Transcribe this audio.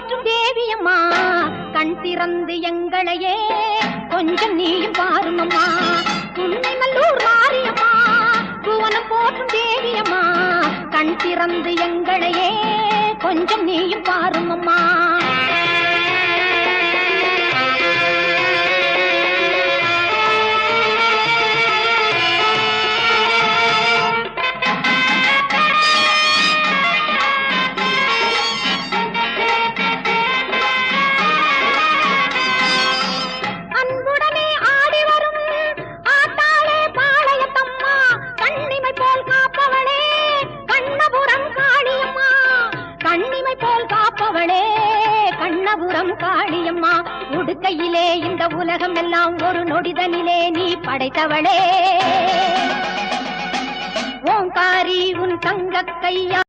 போற்றும் தேவியம்மா கண் திறந்து எங்களையே கொஞ்சம் நீயும் பாருமம்மா உன்னை நல்லூர் மாரியம்மா புவனம் போற்றும் தேவியம்மா கண் திறந்து எங்களையே கொஞ்சம் நீயும் பாருமம்மா கண்ணபுரம் காளியம்மா உடுக்கையிலே இந்த உலகம் எல்லாம் ஒரு நொடிதனிலே நீ படைத்தவளே ஓங்காரி உன் தங்க கையா